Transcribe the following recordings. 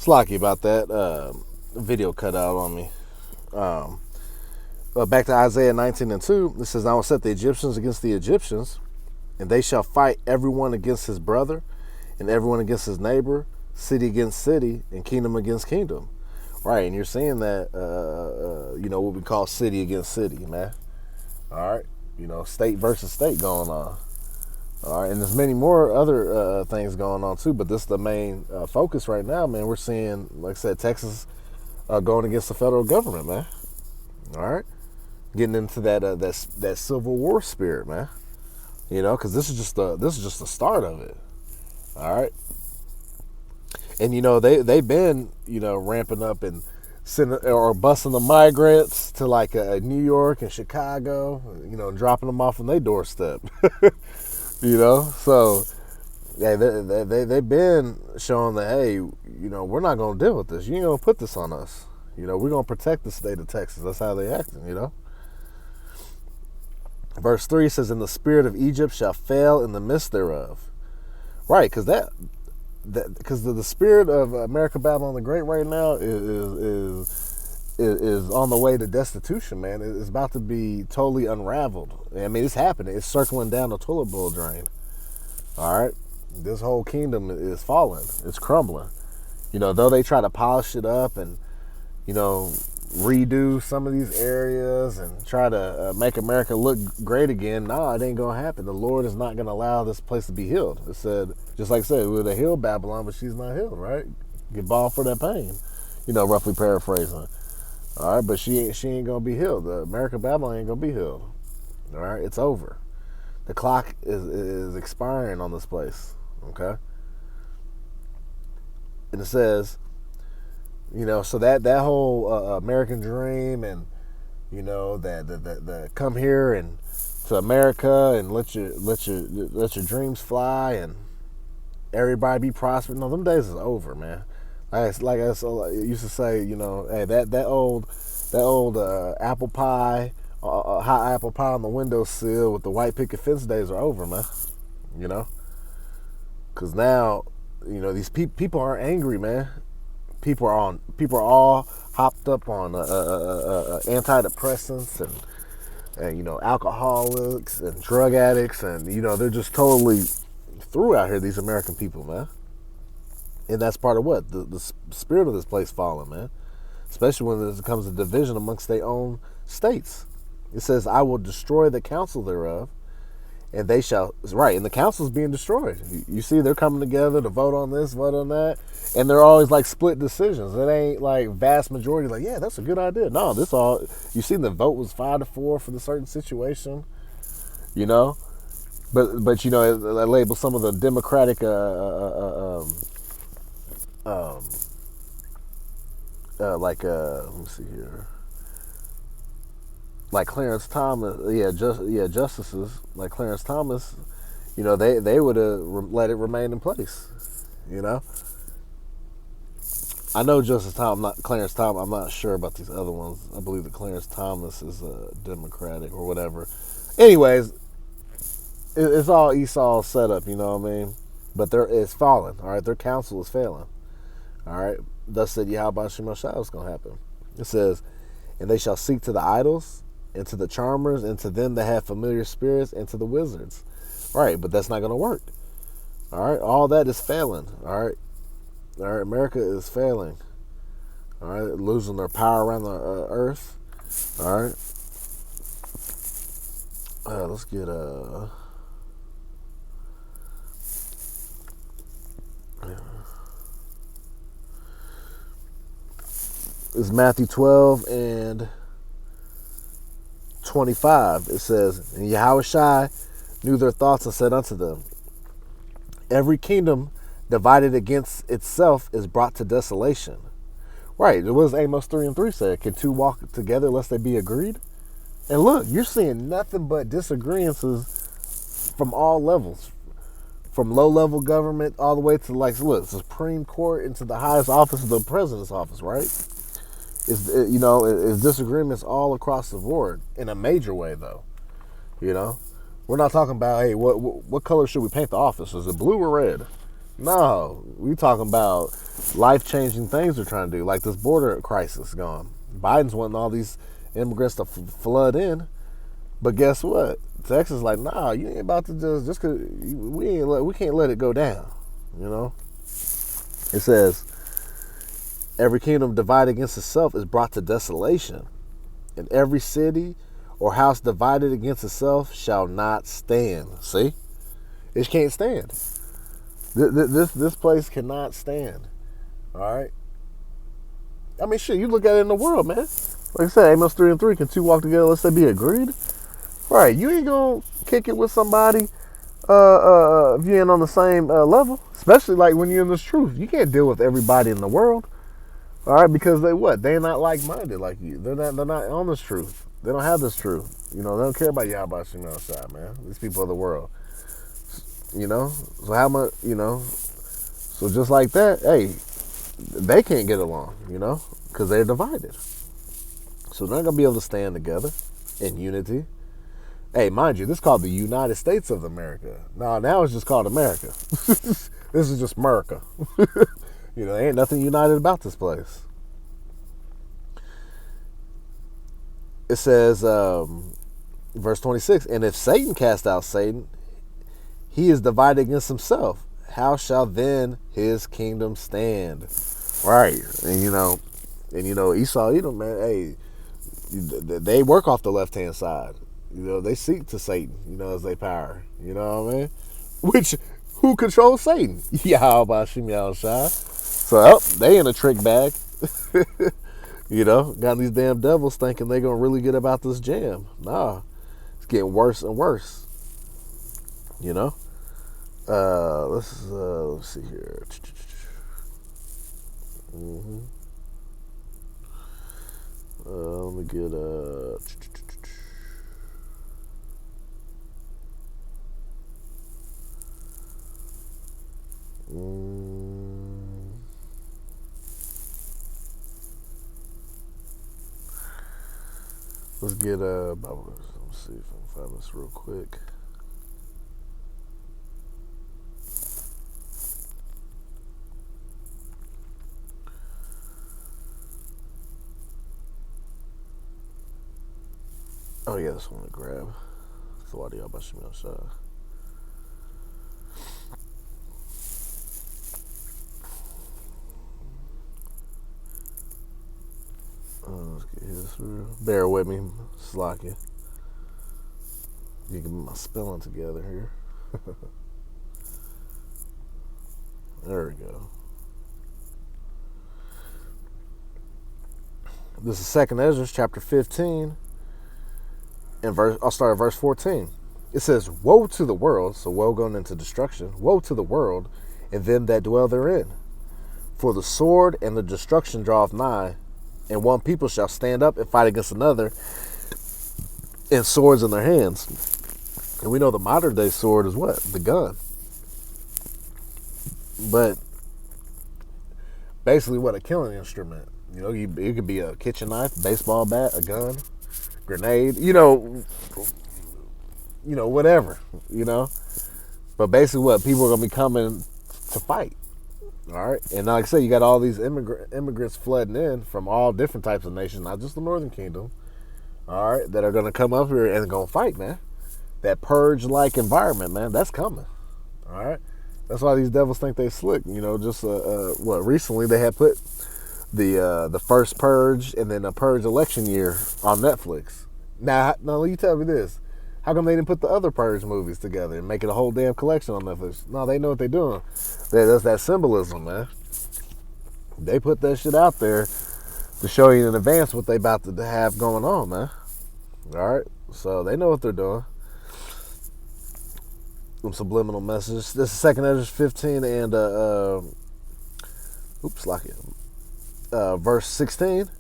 Slocky about that. Video cut out on me. Back to Isaiah 19:2. It says, I will set the Egyptians against the Egyptians, and they shall fight everyone against his brother, and everyone against his neighbor, city against city, and kingdom against kingdom. Right, and you're seeing that, what we call city against city, man. All right, state versus state going on. All right, and there's many more other things going on too, but this is the main focus right now, man. We're seeing, like I said, Texas going against the federal government, man. All right, getting into that Civil War spirit, man. Because this is just the start of it. All right, and they've been ramping up and sending or busing the migrants to like New York and Chicago, dropping them off on their doorstep. So yeah, they've been showing that, hey, we're not going to deal with this. You ain't going to put this on us. We're going to protect the state of Texas. That's how they acting. Verse 3 says, and the spirit of Egypt shall fail in the midst thereof. Right, because the spirit of America, Babylon the Great right now is on the way to destitution, man. It's about to be totally unraveled. I mean, it's happening. It's circling down the toilet bowl drain. All right, this whole kingdom is falling. It's crumbling. Though they try to polish it up and redo some of these areas and try to make America look great again, it ain't gonna happen. The Lord is not gonna allow this place to be healed. It said, just like I said, we would have healed Babylon, but she's not healed, right? Get balm for that pain, roughly paraphrasing. All right, but she ain't gonna be healed. The America Babylon ain't gonna be healed. All right, it's over. The clock is expiring on this place. Okay, and it says, so that whole American dream and that come here and to America and let your dreams fly and everybody be prosperous. No, them days is over, man. Like I used to say, hey, that old apple pie, hot apple pie on the windowsill with the white picket fence days are over, man. Because now, these people aren't angry, man. People are all hopped up on antidepressants and alcoholics and drug addicts, and they're just totally through out here, these American people, man. And that's part of what the spirit of this place falling, man. Especially when it comes to division amongst their own states. It says, I will destroy the council thereof, and they shall, right, and the council's being destroyed. You see, they're coming together to vote on this, vote on that, and they're always like split decisions. It ain't like vast majority, like, yeah, that's a good idea. No, you see the vote was 5-4 for the certain situation, But I label some of the Democratic, let me see here, like Clarence Thomas, justices like Clarence Thomas, they would have let it remain in place, I know Justice Thomas, Clarence Thomas. I'm not sure about these other ones. I believe that Clarence Thomas is a Democratic or whatever. Anyways, it's all Esau set up, you know what I mean? But it's falling, all right? Their counsel is failing, all right? Thus said Yahweh Shemashah, what's going to happen? It says, and they shall seek to the idols, and to the charmers, and to them that have familiar spirits, and to the wizards. Right, but that's not going to work. All right, all that is failing. All right, America is failing. All right, losing their power around the earth. All right, let's get it's Matthew 12 and 25. It says, and Yahushua knew their thoughts and said unto them, every kingdom divided against itself is brought to desolation. Right, it was Amos 3:3 said, can two walk together lest they be agreed? And look, you're seeing nothing but disagreements from all levels, from low-level government all the way to Supreme Court into the highest office of the president's office, right? It's disagreements all across the board in a major way, though. We're not talking about, hey, what color should we paint the office? Is it blue or red? No, we talking about life-changing things they're trying to do, like this border crisis going. Biden's wanting all these immigrants to flood in, but guess what? Texas is like, nah, you ain't about to just cause we can't let it go down. You know, it says every kingdom divided against itself is brought to desolation, and every city or house divided against itself shall not stand. See, it can't stand. This place cannot stand. All right. I mean, shit. You look at it in the world, man. Like I said, Amos 3:3. Can two walk together unless they be agreed? Right. You ain't gonna kick it with somebody if you ain't on the same level. Especially like when you're in this truth. You can't deal with everybody in the world. All right, because they what? They're not like-minded like you. They're not on this truth. They don't have this truth. You know, they don't care about Yahweh Shem outside, man. These people of the world. You know? So how much, you know? So just like that, hey, they can't get along, you know? Because they're divided. So they're not going to be able to stand together in unity. Hey, mind you, this is called the United States of America. Now it's just called America. This is just America. You know, there ain't nothing united about this place. It says, verse 26, and if Satan cast out Satan, he is divided against himself. How shall then his kingdom stand? Right. And you know, Esau, Edom, man, hey, they work off the left-hand side. You know, they seek to Satan, you know, as they power. You know what I mean? Who controls Satan? Yahweh Shem Yahushua. So, they in a trick bag. You know, got these damn devils thinking they gonna really get about this jam. Nah, it's getting worse and worse. You know? Let's see here. Let me get let's get let's see if I can find this real quick. Oh yeah, this one to grab. Thought about Shem outside. Let's get his through. Bear with me, Slocky. You get my spelling together here. There we go. This is 2nd Ezra, chapter 15. And I'll start at verse 14. It says, woe to the world, so woe going into destruction, woe to the world, and them that dwell therein. For the sword and the destruction draweth nigh, and one people shall stand up and fight against another, and swords in their hands. And we know the modern day sword is what? The gun. But basically what? A killing instrument. You know, it could be a kitchen knife, baseball bat, a gun, grenade, you know, whatever, you know. But basically what? People are going to be coming to fight. All right. And like I said, you got all these immigrants flooding in from all different types of nations, not just the Northern Kingdom, all right, that are going to come up here and going to fight, man. That purge-like environment, man, that's coming. All right. That's why these devils think they slick. You know, just recently they had put the first Purge and then a Purge election year on Netflix. Now you tell me this. How come they didn't put the other Purge movies together and make it a whole damn collection on Netflix? No, they know what they're doing. That's that symbolism, man. They put that shit out there to show you in advance what they about to have going on, man. All right? So they know what they're doing. Some subliminal message. This is 2nd Ezra 15 and verse 16.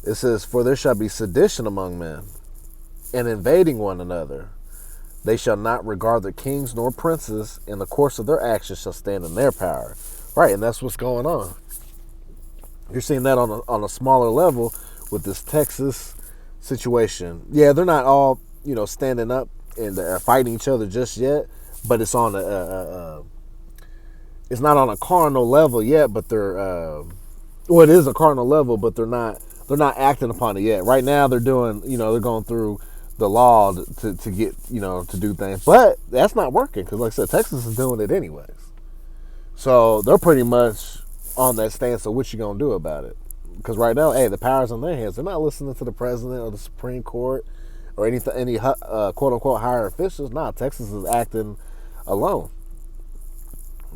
It says, for there shall be sedition among men, and invading one another. They shall not regard their kings nor princes, and the course of their actions shall stand in their power. Right, and that's what's going on. You're seeing that on a smaller level with this Texas situation. Yeah, they're not all, you know, standing up and fighting each other just yet, but it's on it's not on a carnal level yet, but they're well, it is a carnal level, but they're not acting upon it yet. Right now, they're doing, they're going through the law to get, to do things, but that's not working because, like I said, Texas is doing it anyways. So they're pretty much on that stance of what you gonna do about it. Because right now, hey, the power's in their hands. They're not listening to the president or the Supreme Court or any quote unquote higher officials. Nah, Texas is acting alone.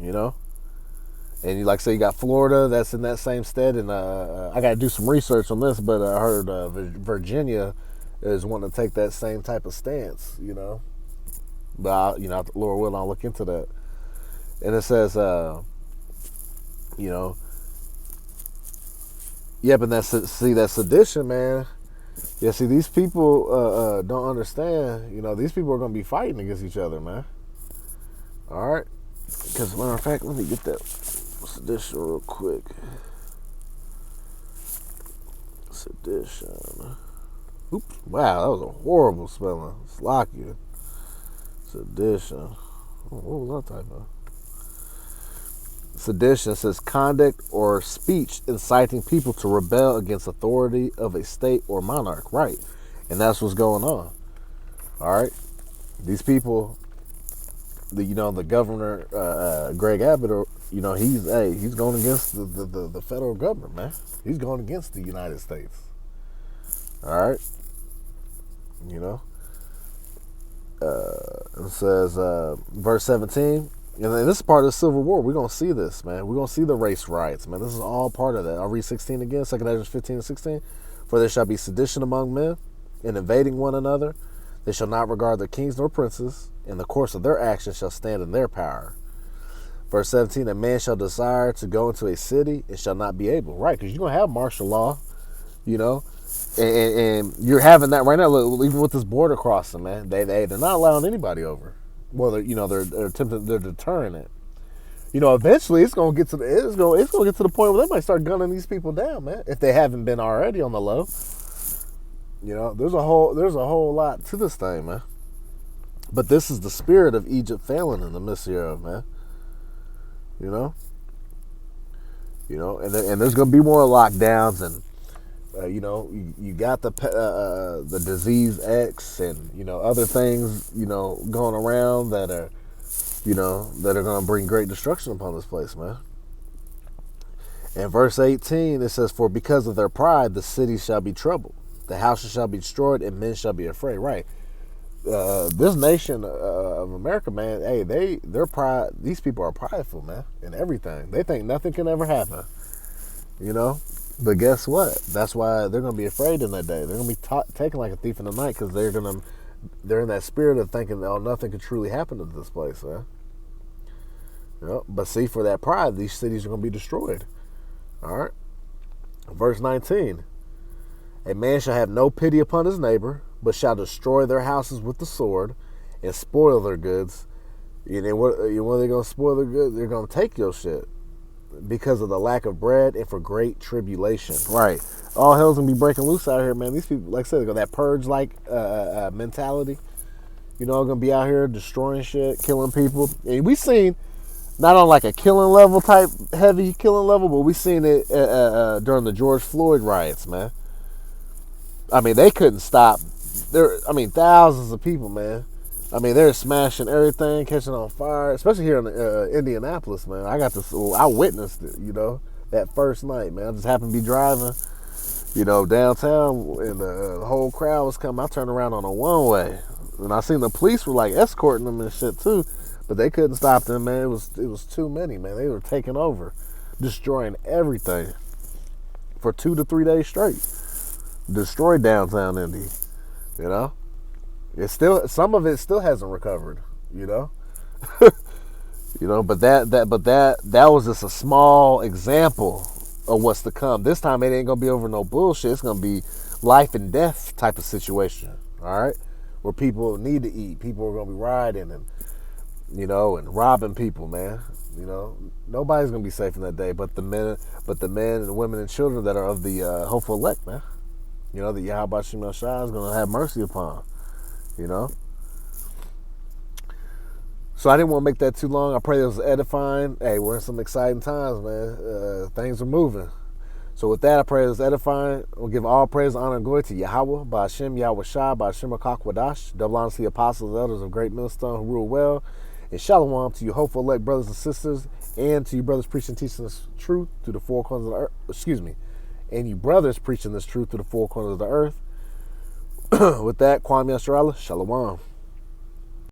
You know, and you like say you got Florida that's in that same stead, and I got to do some research on this, but I heard Virginia is wanting to take that same type of stance. But Lord willing, I'll look into that. And it says, yep, and that sedition, man. Yeah, see, these people don't understand. These people are gonna be fighting against each other, man. All right, because matter of fact, let me get that sedition real quick. Sedition. Oops! Wow, that was a horrible spelling. Slocky. Sedition. Oh, what was that type of? Sedition says conduct or speech inciting people to rebel against authority of a state or monarch, right? And that's what's going on. All right, these people, the governor Greg Abbott, he's going against the federal government, man. He's going against the United States. All right, it says verse 17. And then this is part of the Civil War. We're going to see this, man. We're going to see the race riots, man. This is all part of that. I'll read 16 again, 2 Ezra 15 and 16. For there shall be sedition among men, and invading one another. They shall not regard their kings nor princes, and the course of their actions shall stand in their power. Verse 17, a man shall desire to go into a city and shall not be able. Right, because you're going to have martial law, and you're having that right now. Look, even with this border crossing, man, they're not allowing anybody over. Well, they're attempting, they're deterring it. Eventually it's gonna get to the point where they might start gunning these people down, man. If they haven't been already on the low. There's a whole lot to this thing, man. But this is the spirit of Egypt failing in the midst hereof, man. And there's gonna be more lockdowns and. You got the disease X and other things going around that are going to bring great destruction upon this place, man. And verse 18 it says, "For because of their pride, the city shall be troubled, the houses shall be destroyed, and men shall be afraid." Right. This nation of America, man. Hey, their pride. These people are prideful, man, in everything. They think nothing can ever happen. But guess what? That's why they're going to be afraid in that day. They're going to be taken like a thief in the night because they're in that spirit of thinking, oh, nothing could truly happen to this place, man. But see, for that pride, these cities are going to be destroyed. All right. Verse 19. A man shall have no pity upon his neighbor, but shall destroy their houses with the sword and spoil their goods. And what are they going to spoil their goods? They're going to take your shit. Because of the lack of bread and for great tribulation. Right. All hell's gonna be breaking loose out here, man. These people, like I said, they got that purge-like mentality. Gonna be out here destroying shit, killing people. And we seen, not on like a killing level type, heavy killing level, but we seen it during the George Floyd riots, man. I mean, they couldn't stop. Thousands of people, man. They're smashing everything, catching on fire, especially here in Indianapolis, man. I witnessed it, that first night, man. I just happened to be driving, downtown, and the whole crowd was coming. I turned around on a one-way, and I seen the police were, like, escorting them and shit, too, but they couldn't stop them, man. It was too many, man. They were taking over, destroying everything for 2 to 3 days straight. Destroyed downtown Indy, It's still, some of it still hasn't recovered, but that was just a small example of what's to come. This time it ain't gonna be over no bullshit. It's gonna be life and death type of situation. All right, where people need to eat, people are gonna be rioting and and robbing people, man. Nobody's gonna be safe in that day, but the men and women and children that are of the hopeful elect, man. That Yahweh Shema Shai is gonna have mercy upon. So I didn't want to make that too long. I pray it was edifying. Hey, we're in some exciting times, man. Things are moving. So with that, I pray it was edifying. We'll give all praise, honor, and glory to Yahweh, Ba'ashem, Yahweh Shai, Ba'ashem, Akakwadash. Double honor to the apostles and elders of Great Millstone who rule well. And shalom to you hopeful elect brothers and sisters, and to you brothers preaching and teaching this truth through the four corners of the earth. And you brothers preaching this truth through the four corners of the earth. With that, Kwame Yasharala, shalom.